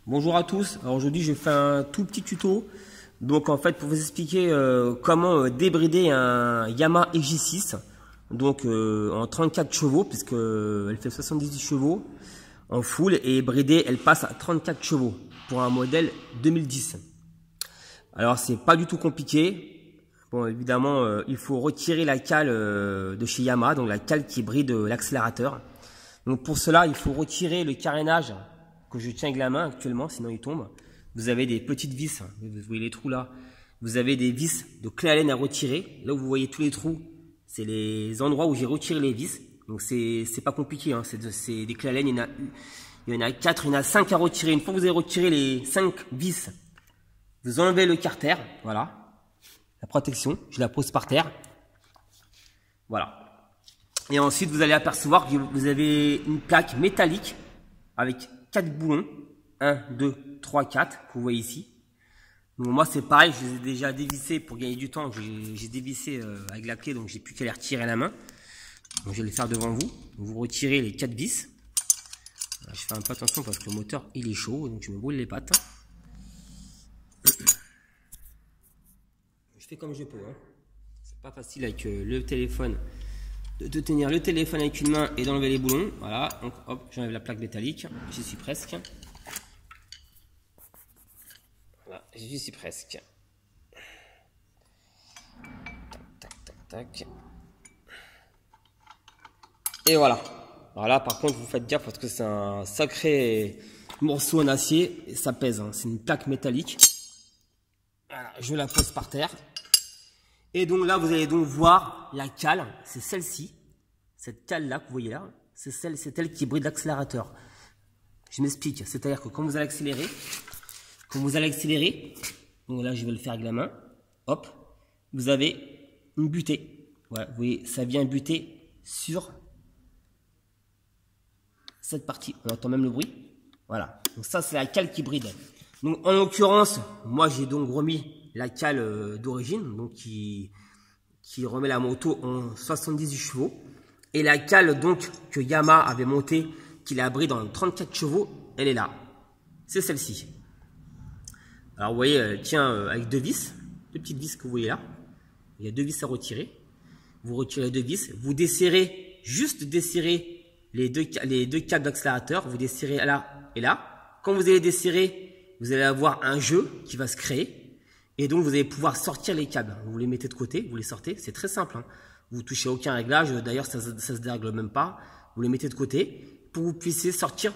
Bonjour à tous, alors aujourd'hui je fais un tout petit tuto. Donc en fait pour vous expliquer comment débrider un Yamaha XJ6 donc en 34 chevaux puisque elle fait 78 chevaux en full et bridée elle passe à 34 chevaux pour un modèle 2010. Alors c'est pas du tout compliqué. Bon évidemment il faut retirer la cale de chez Yamaha, donc la cale qui bride l'accélérateur. Donc pour cela il faut retirer le carénage que je tiens avec la main actuellement, sinon il tombe. Vous avez des petites vis, vous voyez les trous là. Vous avez des vis de clé à laine à retirer. Là où vous voyez tous les trous, c'est les endroits où j'ai retiré les vis. Donc c'est pas compliqué, hein. C'est des clés à laine, il y en a 4, il y en a 5 à retirer. Une fois que vous avez retiré les 5 vis, vous enlevez le carter, voilà. La protection, je la pose par terre. Voilà. Et ensuite vous allez apercevoir que vous avez une plaque métallique avec 4 boulons, 1, 2, 3, 4, que vous voyez ici. Donc moi c'est pareil, je les ai déjà dévissés pour gagner du temps, j'ai dévissé avec la clé, donc j'ai plus qu'à les retirer à la main. Donc je vais les faire devant vous. Vous retirez les 4 vis. Voilà, je fais un peu attention parce que le moteur il est chaud, donc je me brûle les pattes. Je fais comme je peux, hein. C'est pas facile avec le téléphone de tenir le téléphone avec une main et d'enlever les boulons. Voilà, donc hop, j'enlève la plaque métallique, j'y suis presque. Voilà, j'y suis presque. Tac, tac, tac, tac. Et voilà. Alors là, par contre, vous faites gaffe parce que c'est un sacré morceau en acier et ça pèse, hein. C'est une plaque métallique. Voilà, je la pose par terre. Et donc là, vous allez donc voir la cale, c'est celle-ci. Cette cale-là que vous voyez là, c'est elle qui bride l'accélérateur. Je m'explique, c'est-à-dire que quand vous allez accélérer, donc là je vais le faire avec la main, hop, vous avez une butée. Voilà, vous voyez, ça vient buter sur cette partie. On entend même le bruit. Voilà, donc ça c'est la cale qui bride. Donc en l'occurrence, moi j'ai donc remis la cale d'origine, donc qui remet la moto en 78 chevaux. Et la cale donc que Yamaha avait montée, qui la bride en 34 chevaux, elle est là. C'est celle-ci. Alors vous voyez, elle tient avec deux vis, deux petites vis que vous voyez là. Il y a deux vis à retirer. Vous retirez les deux vis, vous desserrez, juste desserrez les deux câbles d'accélérateur, vous desserrez là et là. Quand vous allez desserrer, vous allez avoir un jeu qui va se créer. Et donc, vous allez pouvoir sortir les câbles. Vous les mettez de côté, vous les sortez. C'est très simple, hein. Vous touchez aucun réglage. D'ailleurs, ça se dérègle même pas. Vous les mettez de côté pour que vous puissiez sortir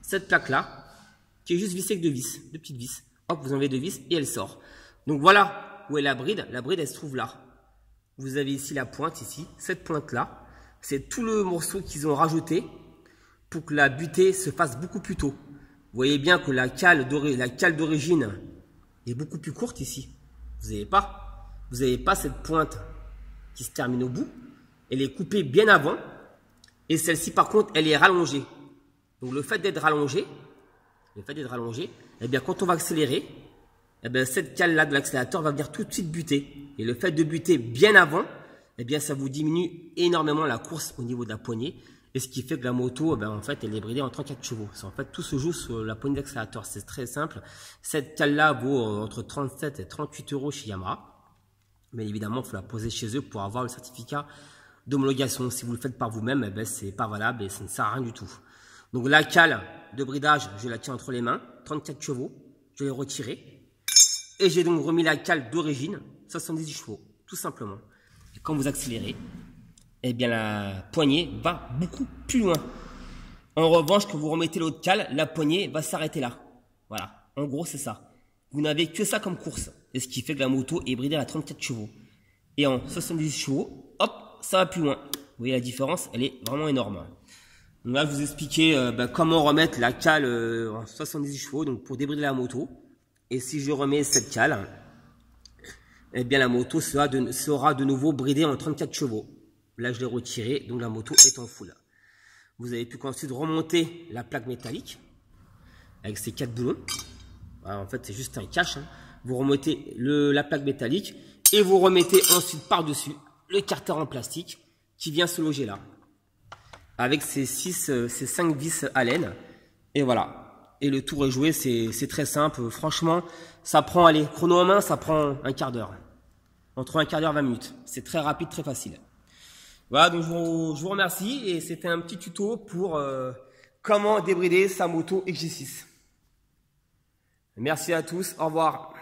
cette plaque-là, qui est juste vissée avec deux vis, deux petites vis. Hop, vous enlevez deux vis et elle sort. Donc, voilà où est la bride. La bride, elle se trouve là. Vous avez ici la pointe, ici. Cette pointe-là, c'est tout le morceau qu'ils ont rajouté pour que la butée se fasse beaucoup plus tôt. Vous voyez bien que la cale d'origine est beaucoup plus courte ici. Vous n'avez pas cette pointe qui se termine au bout. Elle est coupée bien avant. Et celle-ci, par contre, elle est rallongée. Donc, le fait d'être rallongée, eh bien, quand on va accélérer, eh bien, cette cale-là de l'accélérateur va venir tout de suite buter. Et le fait de buter bien avant, eh bien, ça vous diminue énormément la course au niveau de la poignée. Et ce qui fait que la moto, eh ben, en fait, elle est bridée en 34 chevaux. En fait, tout se joue sur la poignée d'accélérateur. C'est très simple. Cette cale-là vaut entre 37 et 38 € chez Yamaha. Mais évidemment, il faut la poser chez eux pour avoir le certificat d'homologation. Si vous le faites par vous-même, eh ben, c'est pas valable et ça ne sert à rien du tout. Donc, la cale de bridage, je la tiens entre les mains. 34 chevaux. Je l'ai retirée. Et j'ai donc remis la cale d'origine, 78 chevaux. Tout simplement. Et quand vous accélérez, eh bien la poignée va beaucoup plus loin. En revanche, quand vous remettez l'autre cale, la poignée va s'arrêter là. Voilà, en gros c'est ça. Vous n'avez que ça comme course. Et ce qui fait que la moto est bridée à 34 chevaux. Et en 70 chevaux, hop, ça va plus loin. Vous voyez la différence, elle est vraiment énorme. Donc là, je vous expliquer comment remettre la cale en 78 chevaux donc pour débrider la moto. Et si je remets cette cale, eh bien la moto sera de nouveau bridée en 34 chevaux. Là, je l'ai retiré, donc la moto est en full. Vous avez pu ensuite remonter la plaque métallique avec ces 4 boulons. Alors, en fait, c'est juste un cache, hein. Vous remettez la plaque métallique et vous remettez ensuite par-dessus le carter en plastique qui vient se loger là. Avec ces 5 vis à laine. Et voilà. et le tour est joué. C'est très simple. Franchement, ça prend, allez, chrono en main, ça prend un quart d'heure. Entre un quart d'heure et 20 minutes. C'est très rapide, très facile. Voilà, donc je vous remercie et c'était un petit tuto pour comment débrider sa moto XG6. Merci à tous, au revoir.